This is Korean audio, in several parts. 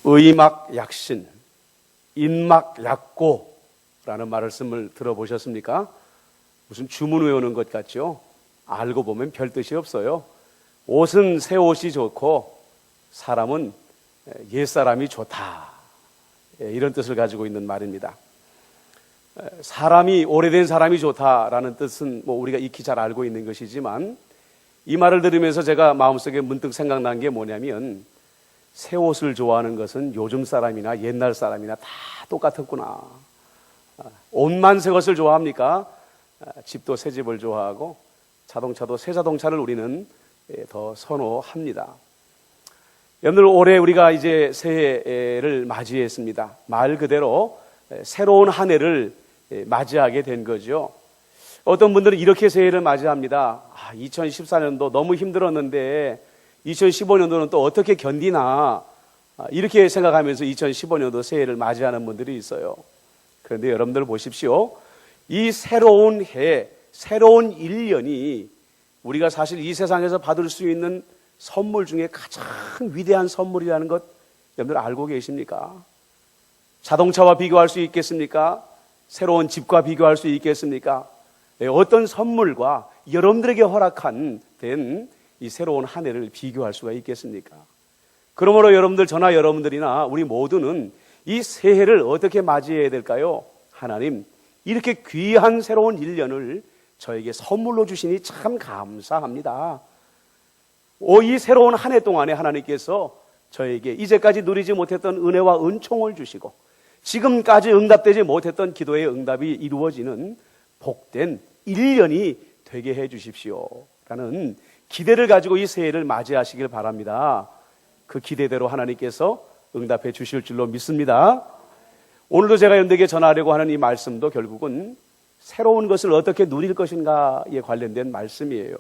의막약신, 인막약고라는 말씀을 들어보셨습니까? 무슨 주문 외우는 것 같죠? 알고 보면 별 뜻이 없어요. 옷은 새 옷이 좋고 사람은 옛사람이 좋다, 이런 뜻을 가지고 있는 말입니다. 사람이, 오래된 사람이 좋다라는 뜻은 우리가 익히 잘 알고 있는 것이지만, 이 말을 들으면서 제가 마음속에 문득 생각난 게 뭐냐면, 새 옷을 좋아하는 것은 요즘 사람이나 옛날 사람이나 다 똑같았구나. 옷만 새 것을 좋아합니까? 집도 새 집을 좋아하고 자동차도 새 자동차를 우리는 더 선호합니다. 여러분들, 올해 우리가 이제 새해를 맞이했습니다. 말 그대로 새로운 한 해를 맞이하게 된 거죠. 어떤 분들은 이렇게 새해를 맞이합니다. 2014년도 너무 힘들었는데 2015년도는 또 어떻게 견디나, 이렇게 생각하면서 2015년도 새해를 맞이하는 분들이 있어요. 그런데 여러분들 보십시오. 이 새로운 해, 새로운 1년이 우리가 사실 이 세상에서 받을 수 있는 선물 중에 가장 위대한 선물이라는 것 여러분들 알고 계십니까? 자동차와 비교할 수 있겠습니까? 새로운 집과 비교할 수 있겠습니까? 어떤 선물과 여러분들에게 허락한 이 새로운 한 해를 비교할 수가 있겠습니까? 그러므로 여러분들, 저나 여러분들이나 우리 모두는 이 새해를 어떻게 맞이해야 될까요? 하나님, 이렇게 귀한 새로운 1년을 저에게 선물로 주시니 참 감사합니다. 이 새로운 한 해 동안에 하나님께서 저에게 이제까지 누리지 못했던 은혜와 은총을 주시고, 지금까지 응답되지 못했던 기도의 응답이 이루어지는 복된 1년이 되게 해 주십시오 라는 기대를 가지고 이 새해를 맞이하시길 바랍니다. 그 기대대로 하나님께서 응답해 주실 줄로 믿습니다. 오늘도 제가 여러분들에게 전하려고 하는 이 말씀도 결국은 새로운 것을 어떻게 누릴 것인가에 관련된 말씀이에요.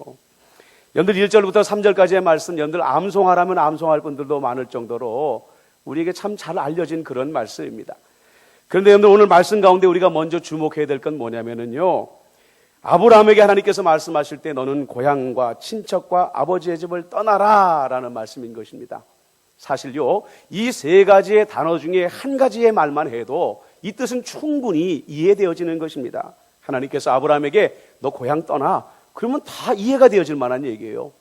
여러분들 1절부터 3절까지의 말씀, 여러분들 암송하라면 암송할 분들도 많을 정도로 우리에게 참 잘 알려진 그런 말씀입니다. 그런데 여러분들, 오늘 말씀 가운데 우리가 먼저 주목해야 될 건 뭐냐면요, 아브라함에게 하나님께서 말씀하실 때 너는 고향과 친척과 아버지의 집을 떠나라 라는 말씀인 것입니다. 사실요, 이 세 가지의 단어 중에 한 가지의 말만 해도 이 뜻은 충분히 이해되어지는 것입니다. 하나님께서 아브라함에게 너 고향 떠나, 그러면 다 이해가 되어질 만한 얘기예요.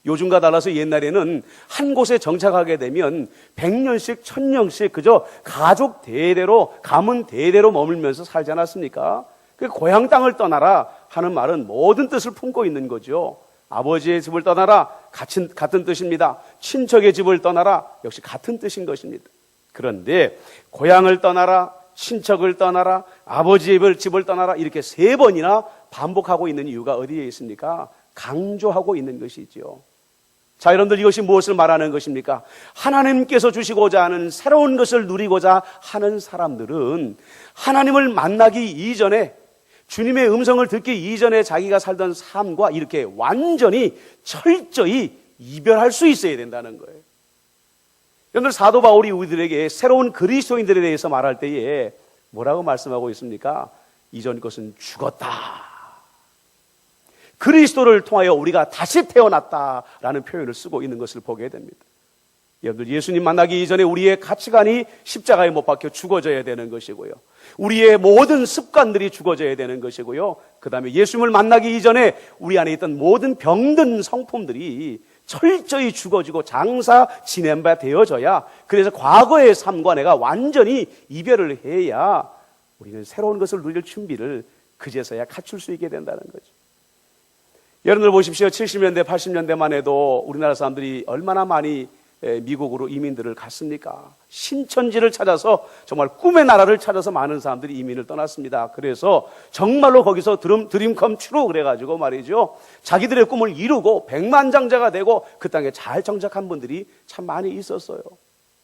요즘과 달라서 옛날에는 한 곳에 정착하게 되면 100년씩 1000년씩 그저 가족 대대로, 가문 대대로 머물면서 살지 않았습니까? 그 고향 땅을 떠나라 하는 말은 모든 뜻을 품고 있는 거죠. 아버지의 집을 떠나라, 같은 뜻입니다. 친척의 집을 떠나라, 역시 같은 뜻인 것입니다. 그런데 고향을 떠나라, 친척을 떠나라, 아버지의 집을 떠나라, 이렇게 3번이나 반복하고 있는 이유가 어디에 있습니까? 강조하고 있는 것이지요. 자, 여러분들, 이것이 무엇을 말하는 것입니까? 하나님께서 주시고자 하는 새로운 것을 누리고자 하는 사람들은 하나님을 만나기 이전에, 주님의 음성을 듣기 이전에 자기가 살던 삶과 이렇게 완전히 철저히 이별할 수 있어야 된다는 거예요. 여러분들, 사도 바울이 우리들에게 새로운 그리스도인들에 대해서 말할 때에 뭐라고 말씀하고 있습니까? 이전 것은 죽었다, 그리스도를 통하여 우리가 다시 태어났다라는 표현을 쓰고 있는 것을 보게 됩니다. 여러분들, 예수님 만나기 이전에 우리의 가치관이 십자가에 못 박혀 죽어져야 되는 것이고요, 우리의 모든 습관들이 죽어져야 되는 것이고요, 그 다음에 예수님을 만나기 이전에 우리 안에 있던 모든 병든 성품들이 철저히 죽어지고 장사 지낸 바 되어져야, 그래서 과거의 삶과 내가 완전히 이별을 해야 우리는 새로운 것을 누릴 준비를 그제서야 갖출 수 있게 된다는 거죠. 여러분들 보십시오. 70년대 80년대만 해도 우리나라 사람들이 얼마나 많이 미국으로 이민들을 갔습니까? 신천지를 찾아서, 정말 꿈의 나라를 찾아서 많은 사람들이 이민을 떠났습니다. 그래서 정말로 거기서 드림컴 트루 그래가지고 말이죠, 자기들의 꿈을 이루고 백만장자가 되고 그 땅에 잘 정착한 분들이 참 많이 있었어요.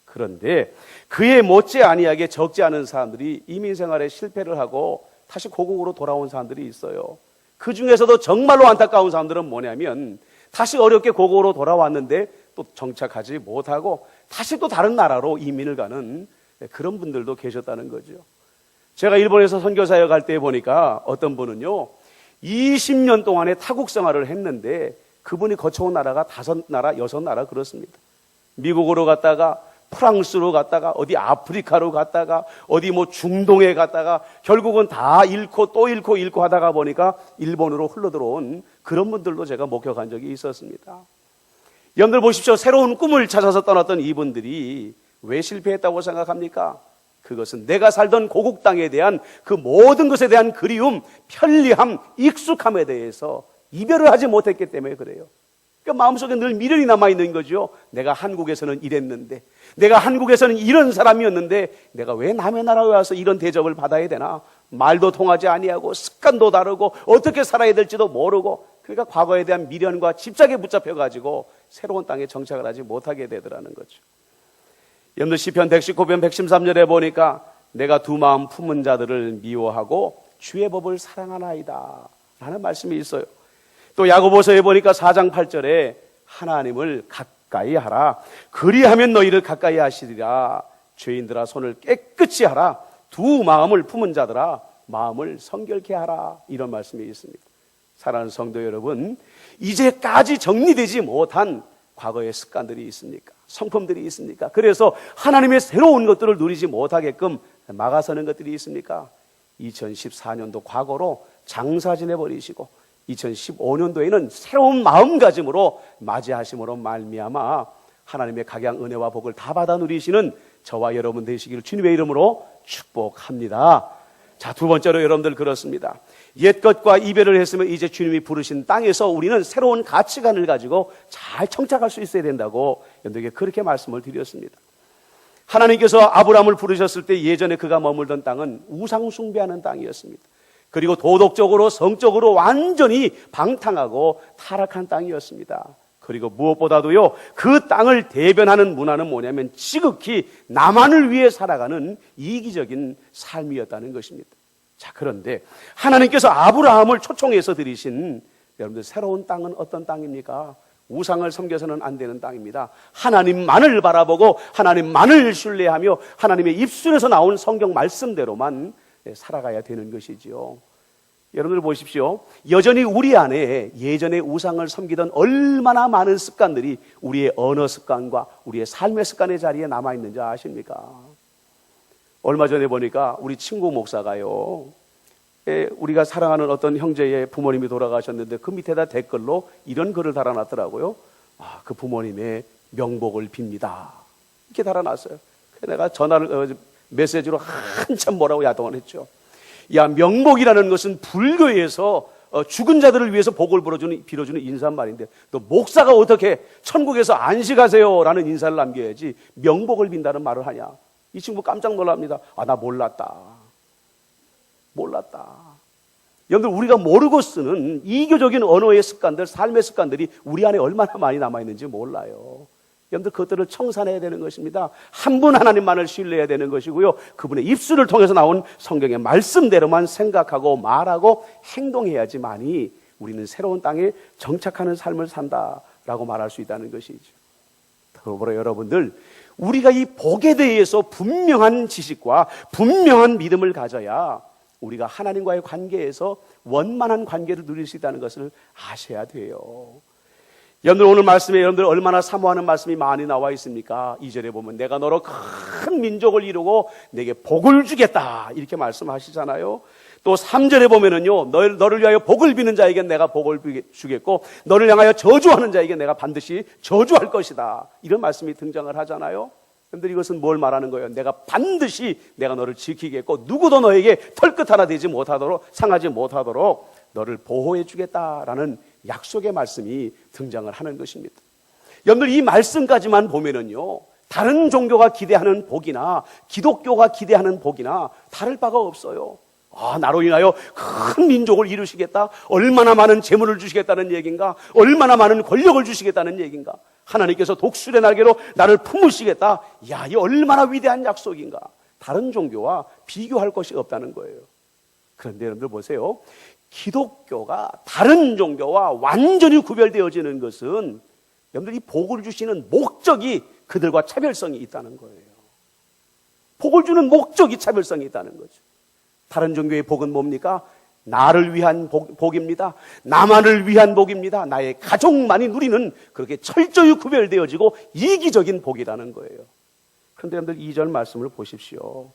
그런데 그에 못지 아니하게 적지 않은 사람들이 이민 생활에 실패를 하고 다시 고국으로 돌아온 사람들이 있어요. 그 중에서도 정말로 안타까운 사람들은 뭐냐면, 다시 어렵게 고국으로 돌아왔는데 또 정착하지 못하고 다시 또 다른 나라로 이민을 가는 그런 분들도 계셨다는 거죠. 제가 일본에서 선교사역 할 때 보니까 어떤 분은요, 20년 동안의 타국 생활을 했는데 그분이 거쳐온 나라가 5나라, 6나라 그렇습니다. 미국으로 갔다가 프랑스로 갔다가 어디 아프리카로 갔다가 어디 뭐 중동에 갔다가 결국은 다 잃고 또 잃고 하다가 보니까 일본으로 흘러들어온 그런 분들도 제가 목격한 적이 있었습니다. 여러분들 보십시오. 새로운 꿈을 찾아서 떠났던 이분들이 왜 실패했다고 생각합니까? 그것은 내가 살던 고국 땅에 대한 그 모든 것에 대한 그리움, 편리함, 익숙함에 대해서 이별을 하지 못했기 때문에 그래요. 그러니까 마음속에 늘 미련이 남아있는 거죠. 내가 한국에서는 이랬는데, 내가 한국에서는 이런 사람이었는데 내가 왜 남의 나라에 와서 이런 대접을 받아야 되나? 말도 통하지 아니하고 습관도 다르고 어떻게 살아야 될지도 모르고, 그러니까 과거에 대한 미련과 집착에 붙잡혀가지고 새로운 땅에 정착을 하지 못하게 되더라는 거죠. 여러분들 시편 119편 113절에 보니까 내가 두 마음 품은 자들을 미워하고 주의 법을 사랑하나이다 라는 말씀이 있어요. 또 야고보서에 보니까 4장 8절에 하나님을 가까이 하라. 그리하면 너희를 가까이 하시리라. 죄인들아 손을 깨끗이 하라. 두 마음을 품은 자들아 마음을 성결케 하라. 이런 말씀이 있습니다. 사랑하는 성도 여러분, 이제까지 정리되지 못한 과거의 습관들이 있습니까? 성품들이 있습니까? 그래서 하나님의 새로운 것들을 누리지 못하게끔 막아서는 것들이 있습니까? 2014년도 과거로 장사 지내버리시고 2015년도에는 새로운 마음가짐으로 맞이하심으로 말미암아 하나님의 각양 은혜와 복을 다 받아 누리시는 저와 여러분 되시기를 주님의 이름으로 축복합니다. 자, 두 번째로 여러분들 그렇습니다. 옛것과 이별을 했으면 이제 주님이 부르신 땅에서 우리는 새로운 가치관을 가지고 잘 정착할 수 있어야 된다고 여러분들에게 그렇게 말씀을 드렸습니다. 하나님께서 아브라함을 부르셨을 때 예전에 그가 머물던 땅은 우상 숭배하는 땅이었습니다. 그리고 도덕적으로 성적으로 완전히 방탕하고 타락한 땅이었습니다. 그리고 무엇보다도요, 그 땅을 대변하는 문화는 뭐냐면 지극히 나만을 위해 살아가는 이기적인 삶이었다는 것입니다. 자, 그런데 하나님께서 아브라함을 초청해서 드리신 여러분들 새로운 땅은 어떤 땅입니까? 우상을 섬겨서는 안 되는 땅입니다. 하나님만을 바라보고 하나님만을 신뢰하며 하나님의 입술에서 나온 성경 말씀대로만 살아가야 되는 것이지요. 여러분들 보십시오. 여전히 우리 안에 예전에 우상을 섬기던 얼마나 많은 습관들이 우리의 언어 습관과 우리의 삶의 습관의 자리에 남아있는지 아십니까? 얼마 전에 보니까 우리 친구 목사가요, 우리가 사랑하는 어떤 형제의 부모님이 돌아가셨는데 그 밑에다 댓글로 이런 글을 달아놨더라고요. 그 부모님의 명복을 빕니다. 이렇게 달아놨어요. 내가 메시지로 한참 뭐라고 야동을 했죠. 야, 명복이라는 것은 불교에서 죽은 자들을 위해서 복을 빌어주는 인사말인데 또 목사가 어떻게 천국에서 안식하세요 라는 인사를 남겨야지 명복을 빈다는 말을 하냐. 이 친구 깜짝 놀랍니다. 나 몰랐다. 여러분들, 우리가 모르고 쓰는 이교적인 언어의 습관들, 삶의 습관들이 우리 안에 얼마나 많이 남아있는지 몰라요. 여러분들, 그것들을 청산해야 되는 것입니다. 한 분 하나님만을 신뢰해야 되는 것이고요, 그분의 입술을 통해서 나온 성경의 말씀대로만 생각하고 말하고 행동해야지만이 우리는 새로운 땅에 정착하는 삶을 산다라고 말할 수 있다는 것이죠. 더불어 여러분들, 우리가 이 복에 대해서 분명한 지식과 분명한 믿음을 가져야 우리가 하나님과의 관계에서 원만한 관계를 누릴 수 있다는 것을 아셔야 돼요. 여러분들, 오늘 말씀에 여러분들 얼마나 사모하는 말씀이 많이 나와 있습니까? 2절에 보면 내가 너로 큰 민족을 이루고 내게 복을 주겠다 이렇게 말씀하시잖아요. 또 3절에 보면은요, 너를 위하여 복을 비는 자에게 내가 복을 주겠고 너를 향하여 저주하는 자에게 내가 반드시 저주할 것이다 이런 말씀이 등장을 하잖아요. 여러분들, 이것은 뭘 말하는 거예요? 내가 너를 지키겠고 누구도 너에게 털끝 하나 되지 못하도록, 상하지 못하도록 너를 보호해 주겠다라는 약속의 말씀이 등장을 하는 것입니다. 여러분들, 이 말씀까지만 보면은요, 다른 종교가 기대하는 복이나 기독교가 기대하는 복이나 다를 바가 없어요. 나로 인하여 큰 민족을 이루시겠다, 얼마나 많은 재물을 주시겠다는 얘기인가, 얼마나 많은 권력을 주시겠다는 얘기인가, 하나님께서 독수리의 날개로 나를 품으시겠다, 이 얼마나 위대한 약속인가. 다른 종교와 비교할 것이 없다는 거예요. 그런데 여러분들 보세요, 기독교가 다른 종교와 완전히 구별되어지는 것은 여러분들, 이 복을 주시는 목적이 그들과 차별성이 있다는 거예요. 복을 주는 목적이 차별성이 있다는 거죠. 다른 종교의 복은 뭡니까? 나를 위한 복입니다. 나만을 위한 복입니다. 나의 가족만이 누리는, 그렇게 철저히 구별되어지고 이기적인 복이라는 거예요. 그런데 여러분들 2절 말씀을 보십시오.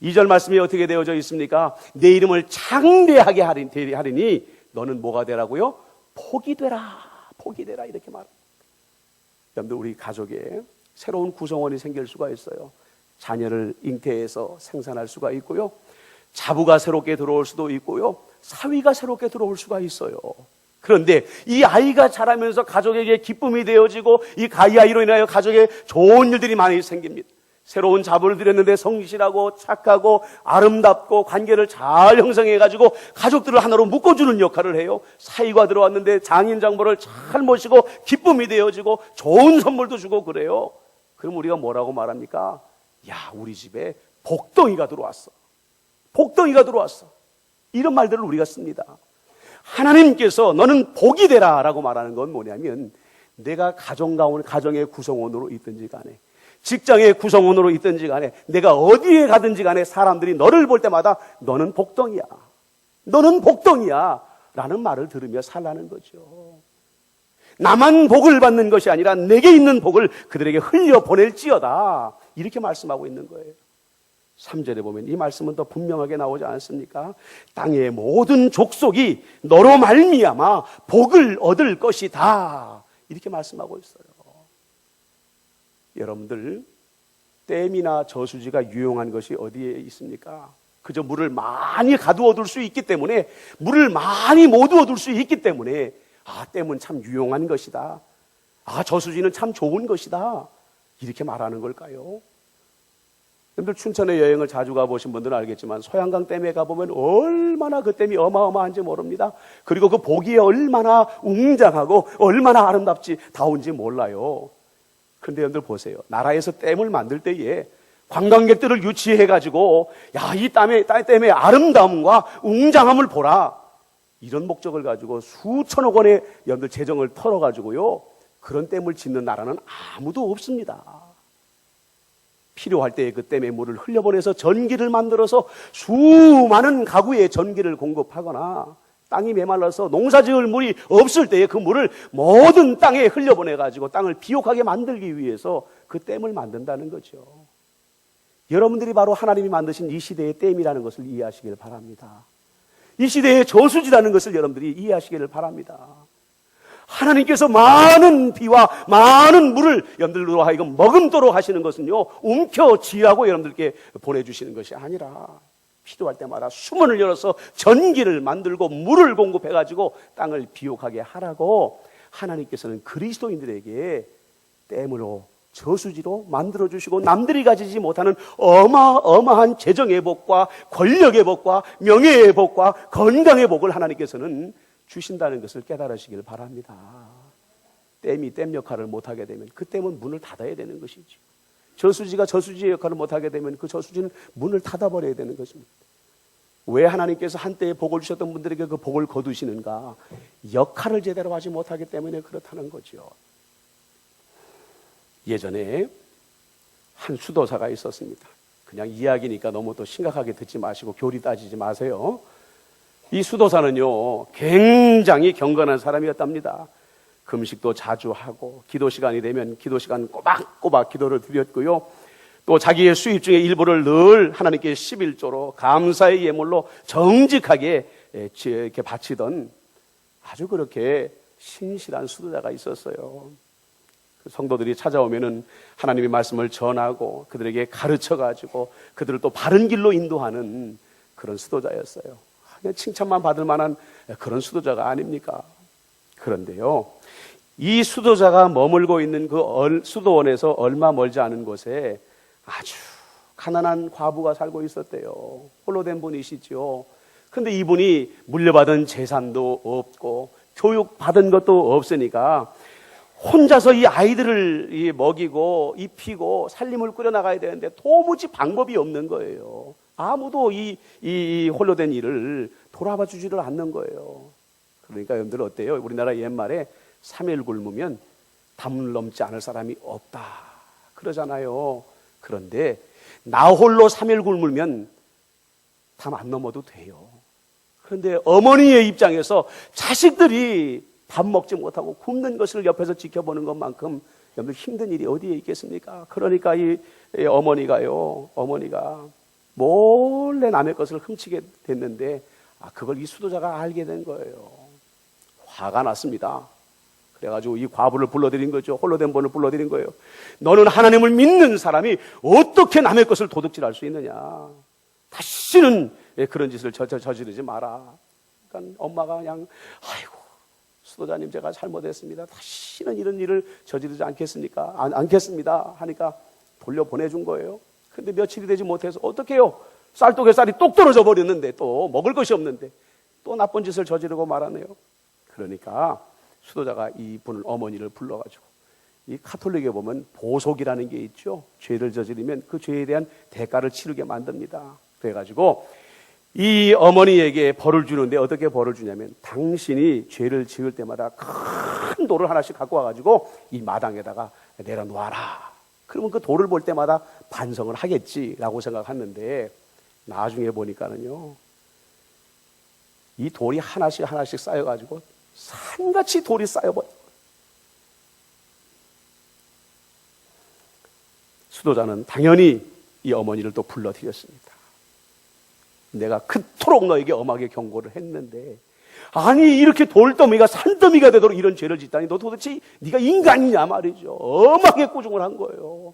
2절 말씀이 어떻게 되어져 있습니까? 내 이름을 창대하게 하리니 너는 뭐가 되라고요? 복이 되라. 복이 되라. 이렇게 말합니다. 여러분들 우리 가족에 새로운 구성원이 생길 수가 있어요. 자녀를 잉태해서 생산할 수가 있고요. 자부가 새롭게 들어올 수도 있고요. 사위가 새롭게 들어올 수가 있어요. 그런데 이 아이가 자라면서 가족에게 기쁨이 되어지고 이 아이로 인하여 가족에 좋은 일들이 많이 생깁니다. 새로운 자부를 드렸는데 성실하고 착하고 아름답고 관계를 잘 형성해가지고 가족들을 하나로 묶어주는 역할을 해요. 사위가 들어왔는데 장인 장모를 잘 모시고 기쁨이 되어지고 좋은 선물도 주고 그래요. 그럼 우리가 뭐라고 말합니까? 야, 우리 집에 복덩이가 들어왔어. 복덩이가 들어왔어. 이런 말들을 우리가 씁니다. 하나님께서 너는 복이 되라 라고 말하는 건 뭐냐면, 내가 가정의 구성원으로 있든지 간에, 직장의 구성원으로 있든지 간에, 내가 어디에 가든지 간에 사람들이 너를 볼 때마다 너는 복덩이야, 너는 복덩이야 라는 말을 들으며 살라는 거죠. 나만 복을 받는 것이 아니라 내게 있는 복을 그들에게 흘려보낼지어다, 이렇게 말씀하고 있는 거예요. 3절에 보면 이 말씀은 더 분명하게 나오지 않습니까? 땅의 모든 족속이 너로 말미암아 복을 얻을 것이다, 이렇게 말씀하고 있어요. 여러분들, 댐이나 저수지가 유용한 것이 어디에 있습니까? 그저 물을 많이 가두어둘 수 있기 때문에, 물을 많이 모두어둘 수 있기 때문에 댐은 참 유용한 것이다, 저수지는 참 좋은 것이다, 이렇게 말하는 걸까요? 여러분들 춘천에 여행을 자주 가보신 분들은 알겠지만 소양강 댐에 가보면 얼마나 그 댐이 어마어마한지 모릅니다. 그리고 그 보기에 얼마나 웅장하고 얼마나 아름답지 다운지 몰라요. 그런데 여러분들 보세요. 나라에서 댐을 만들 때에 관광객들을 유치해가지고 이 댐의 아름다움과 웅장함을 보라, 이런 목적을 가지고 수천억 원의 여러분들 재정을 털어가지고요, 그런 댐을 짓는 나라는 아무도 없습니다. 필요할 때에 그 댐의 물을 흘려보내서 전기를 만들어서 수많은 가구에 전기를 공급하거나, 땅이 메말라서 농사 지을 물이 없을 때에 그 물을 모든 땅에 흘려보내가지고 땅을 비옥하게 만들기 위해서 그 댐을 만든다는 거죠. 여러분들이 바로 하나님이 만드신 이 시대의 댐이라는 것을 이해하시길 바랍니다. 이 시대의 저수지라는 것을 여러분들이 이해하시기를 바랍니다. 하나님께서 많은 비와 많은 물을 여러분들로 하여금 머금도록 하시는 것은요, 움켜쥐라고 여러분들께 보내주시는 것이 아니라 필요할 때마다 수문을 열어서 전기를 만들고 물을 공급해가지고 땅을 비옥하게 하라고 하나님께서는 그리스도인들에게 댐으로, 저수지로 만들어주시고, 남들이 가지지 못하는 어마어마한 재정의 복과 권력의 복과 명예의 복과 건강의 복을 하나님께서는 주신다는 것을 깨달으시길 바랍니다. 댐이 댐 역할을 못하게 되면 그 댐은 문을 닫아야 되는 것이죠. 저수지가 저수지의 역할을 못하게 되면 그 저수지는 문을 닫아버려야 되는 것입니다. 왜 하나님께서 한때에 복을 주셨던 분들에게 그 복을 거두시는가? 역할을 제대로 하지 못하기 때문에 그렇다는 거죠. 예전에 한 수도사가 있었습니다. 그냥 이야기니까 너무 또 심각하게 듣지 마시고 교리 따지지 마세요. 이 수도사는요, 굉장히 경건한 사람이었답니다. 금식도 자주 하고, 기도 시간이 되면 기도 시간 꼬박꼬박 기도를 드렸고요, 또 자기의 수입 중에 일부를 늘 하나님께 11조로 감사의 예물로 정직하게 이렇게 바치던 아주 그렇게 신실한 수도자가 있었어요. 성도들이 찾아오면은 하나님의 말씀을 전하고 그들에게 가르쳐가지고 그들을 또 바른 길로 인도하는 그런 수도자였어요. 칭찬만 받을 만한 그런 수도자가 아닙니까? 그런데요, 이 수도자가 머물고 있는 그 수도원에서 얼마 멀지 않은 곳에 아주 가난한 과부가 살고 있었대요. 홀로 된 분이시죠. 그런데 이분이 물려받은 재산도 없고 교육받은 것도 없으니까 혼자서 이 아이들을 먹이고 입히고 살림을 꾸려나가야 되는데 도무지 방법이 없는 거예요. 아무도 이 홀로 된 일을 돌아봐 주지를 않는 거예요. 그러니까 여러분들 어때요? 우리나라 옛말에 3일 굶으면 담을 넘지 않을 사람이 없다 그러잖아요. 그런데 나 홀로 3일 굶으면 담 안 넘어도 돼요. 그런데 어머니의 입장에서 자식들이 밥 먹지 못하고 굶는 것을 옆에서 지켜보는 것만큼 여러분들 힘든 일이 어디에 있겠습니까? 그러니까 이 어머니가 몰래 남의 것을 훔치게 됐는데 그걸 이 수도자가 알게 된 거예요. 화가 났습니다. 그래가지고 이 과부를 불러들인 거죠. 홀로 된 분을 불러들인 거예요. 너는 하나님을 믿는 사람이 어떻게 남의 것을 도둑질할 수 있느냐. 다시는 그런 짓을 저지르지 마라. 그러니까 엄마가 그냥 아이고 수도자님 제가 잘못했습니다. 다시는 이런 일을 저지르지 않겠습니까? 않겠습니다 하니까 돌려보내준 거예요. 근데 며칠이 되지 못해서 어떻게 해요? 쌀독에 쌀이 똑 떨어져 버렸는데 또 먹을 것이 없는데 또 나쁜 짓을 저지르고 말하네요. 그러니까 수도자가 이 분을 어머니를 불러가지고 이 카톨릭에 보면 보속이라는 게 있죠. 죄를 저지르면 그 죄에 대한 대가를 치르게 만듭니다. 그래가지고 이 어머니에게 벌을 주는데 어떻게 벌을 주냐면 당신이 죄를 지을 때마다 큰 돌을 하나씩 갖고 와가지고 이 마당에다가 내려놓아라. 그러면 그 돌을 볼 때마다 반성을 하겠지라고 생각했는데 나중에 보니까는요 이 돌이 하나씩 쌓여가지고 산같이 돌이 쌓여버려요. 수도자는 당연히 이 어머니를 또 불러드렸습니다. 내가 그토록 너에게 엄하게 경고를 했는데 아니 이렇게 돌더미가 산더미가 되도록 이런 죄를 짓다니 너 도대체 네가 인간이냐 말이죠. 엄하게 꾸중을 한 거예요.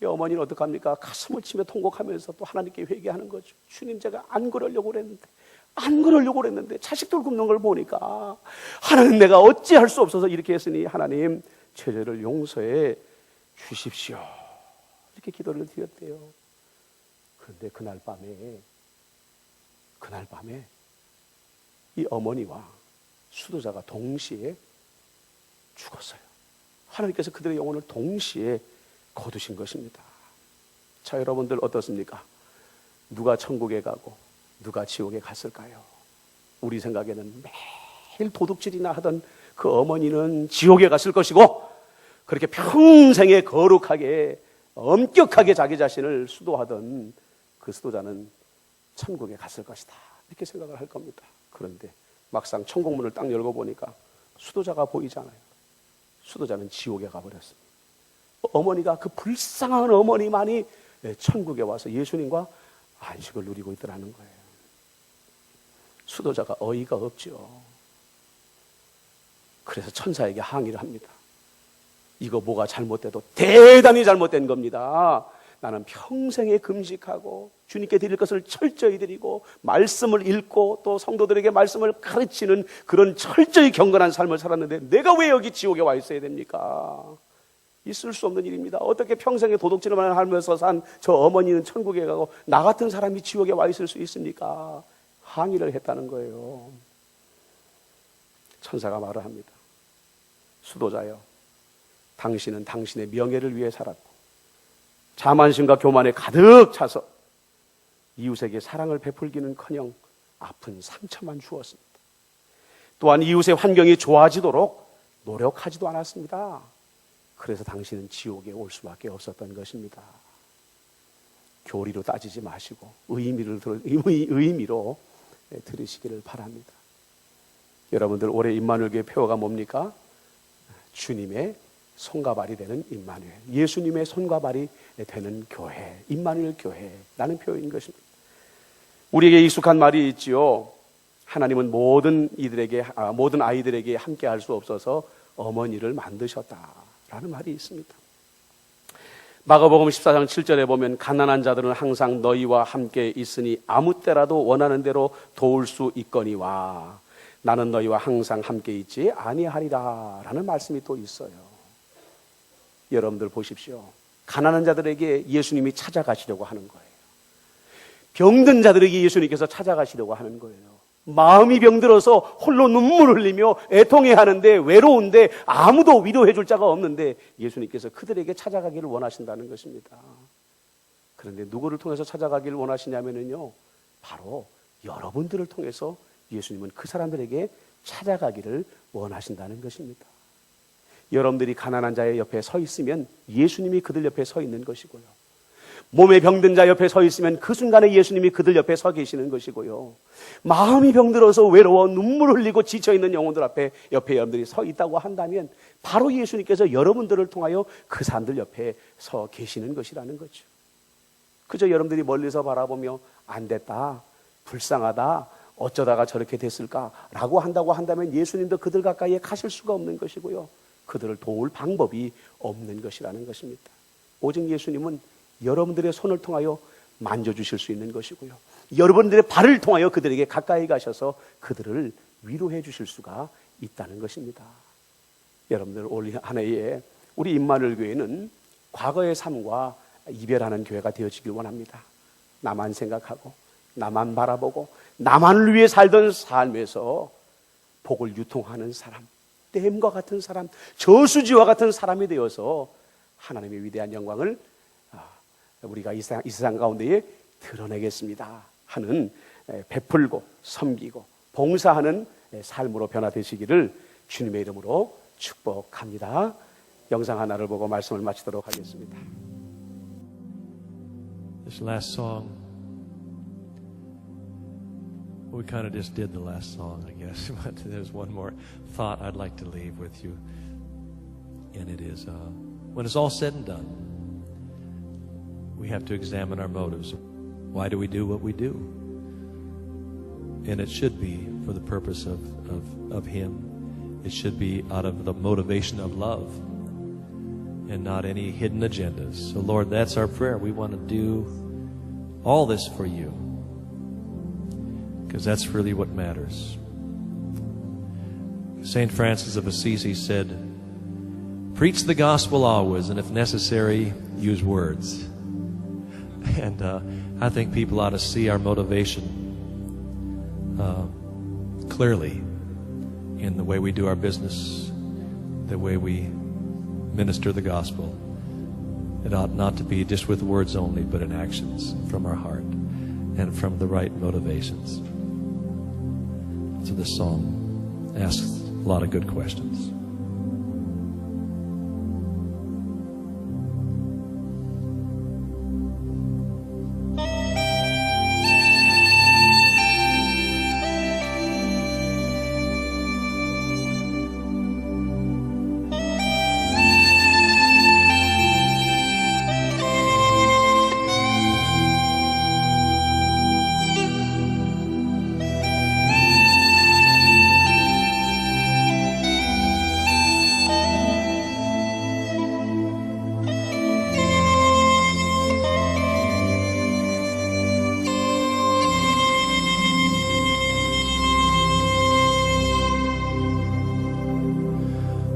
이 어머니는 어떡합니까? 가슴을 치며 통곡하면서 또 하나님께 회개하는 거죠. 주님 제가 안 그러려고 그랬는데 자식들 굶는 걸 보니까 하나님 내가 어찌할 수 없어서 이렇게 했으니 하나님 죄를 용서해 주십시오. 이렇게 기도를 드렸대요. 그런데 그날 밤에 이 어머니와 수도자가 동시에 죽었어요. 하나님께서 그들의 영혼을 동시에 거두신 것입니다. 자, 여러분들 어떻습니까? 누가 천국에 가고 누가 지옥에 갔을까요? 우리 생각에는 매일 도둑질이나 하던 그 어머니는 지옥에 갔을 것이고 그렇게 평생에 거룩하게 엄격하게 자기 자신을 수도하던 그 수도자는 천국에 갔을 것이다 이렇게 생각을 할 겁니다. 그런데 막상 천국문을 딱 열고 보니까 수도자가 보이잖아요. 수도자는 지옥에 가버렸습니다. 어머니가 그 불쌍한 어머니만이 천국에 와서 예수님과 안식을 누리고 있더라는 거예요. 수도자가 어이가 없죠. 그래서 천사에게 항의를 합니다. 이거 뭐가 잘못돼도 대단히 잘못된 겁니다. 나는 평생에 금식하고 주님께 드릴 것을 철저히 드리고 말씀을 읽고 또 성도들에게 말씀을 가르치는 그런 철저히 경건한 삶을 살았는데 내가 왜 여기 지옥에 와 있어야 됩니까? 있을 수 없는 일입니다. 어떻게 평생에 도둑질만 하면서 산 저 어머니는 천국에 가고 나 같은 사람이 지옥에 와 있을 수 있습니까? 항의를 했다는 거예요. 천사가 말을 합니다. 수도자여, 당신은 당신의 명예를 위해 살았고 자만심과 교만에 가득 차서 이웃에게 사랑을 베풀기는커녕 아픈 상처만 주었습니다. 또한 이웃의 환경이 좋아지도록 노력하지도 않았습니다. 그래서 당신은 지옥에 올 수밖에 없었던 것입니다. 교리로 따지지 마시고 의미로 들으시기를 바랍니다. 여러분들 올해 임마누엘교회 표어가 뭡니까? 주님의 손과 발이 되는 임마누엘, 예수님의 손과 발이 되는 교회, 임마누엘 교회라는 표현인 것입니다. 우리에게 익숙한 말이 있지요. 하나님은 모든 아이들에게 함께 할 수 없어서 어머니를 만드셨다라는 말이 있습니다. 마가복음 14장 7절에 보면 가난한 자들은 항상 너희와 함께 있으니 아무 때라도 원하는 대로 도울 수 있거니와 나는 너희와 항상 함께 있지 아니하리라 라는 말씀이 또 있어요. 여러분들 보십시오. 가난한 자들에게 예수님이 찾아가시려고 하는 거예요. 병든 자들에게 예수님께서 찾아가시려고 하는 거예요. 마음이 병들어서 홀로 눈물 흘리며 애통해하는데 외로운데 아무도 위로해 줄 자가 없는데 예수님께서 그들에게 찾아가기를 원하신다는 것입니다. 그런데 누구를 통해서 찾아가기를 원하시냐면요, 바로 여러분들을 통해서 예수님은 그 사람들에게 찾아가기를 원하신다는 것입니다. 여러분들이 가난한 자의 옆에 서 있으면 예수님이 그들 옆에 서 있는 것이고요. 몸에 병든 자 옆에 서 있으면 그 순간에 예수님이 그들 옆에 서 계시는 것이고요. 마음이 병들어서 외로워 눈물 흘리고 지쳐있는 영혼들 앞에 옆에 여러분들이 서 있다고 한다면 바로 예수님께서 여러분들을 통하여 그 사람들 옆에 서 계시는 것이라는 거죠. 그저 여러분들이 멀리서 바라보며 안 됐다, 불쌍하다, 어쩌다가 저렇게 됐을까라고 한다고 한다면 예수님도 그들 가까이에 가실 수가 없는 것이고요. 그들을 도울 방법이 없는 것이라는 것입니다. 오직 예수님은 여러분들의 손을 통하여 만져주실 수 있는 것이고요. 여러분들의 발을 통하여 그들에게 가까이 가셔서 그들을 위로해 주실 수가 있다는 것입니다. 여러분들 올 한 해에 우리 임마누엘 교회는 과거의 삶과 이별하는 교회가 되어지길 원합니다. 나만 생각하고 나만 바라보고 나만을 위해 살던 삶에서 복을 유통하는 사람, 댐과 같은 사람, 저수지와 같은 사람이 되어서 하나님의 위대한 영광을 우리가 이 세상 가운데에 드러내겠습니다 하는 베풀고 섬기고 봉사하는 삶으로 변화되시기를 주님의 이름으로 축복합니다. 영상 하나를 보고 말씀을 마치도록 하겠습니다. This last song, we kind of just did the last song, I guess. But there's one more thought I'd like to leave with you. And it is, when it's all said and done, we have to examine our motives. Why do we do what we do? And it should be for the purpose of Him. It should be out of the motivation of love and not any hidden agendas. So Lord, that's our prayer. We want to do all this for You, because that's really what matters. St. Francis of Assisi said, preach the gospel always, and if necessary, use words. And I think people ought to see our motivation clearly in the way we do our business, the way we minister the gospel. It ought not to be just with words only, but in actions from our heart and from the right motivations. So this song asks a lot of good questions.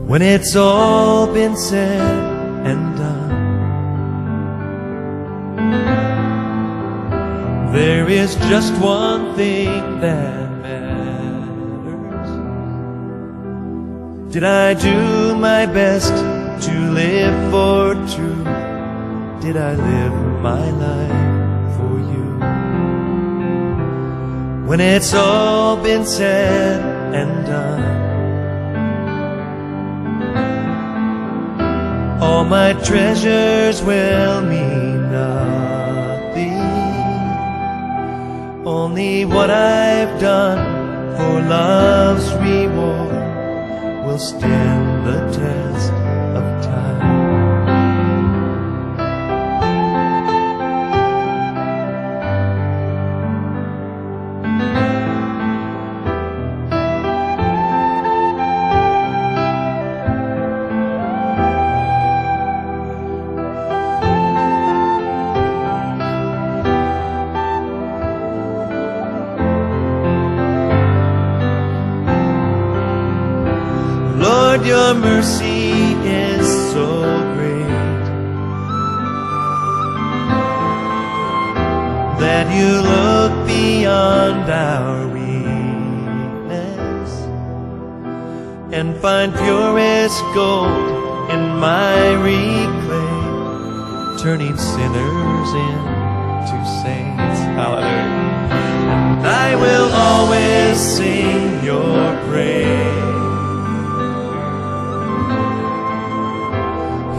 When it's all been said and done, there is just one thing that matters. Did I do my best to live for truth? Did I live my life for You? When it's all been said and done, all my treasures will mean nothing. Only what I've done for love's reward will stand the test of time. Your mercy is so great that You look beyond our weakness and find purest gold in miry clay, turning sinners into saints. Hallelujah. And I will always sing Your praise,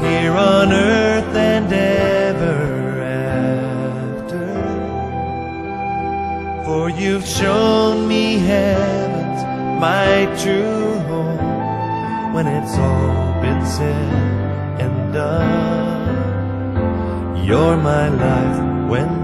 here on earth and ever shown me heaven's my true home. When it's all been said and done, you're my life when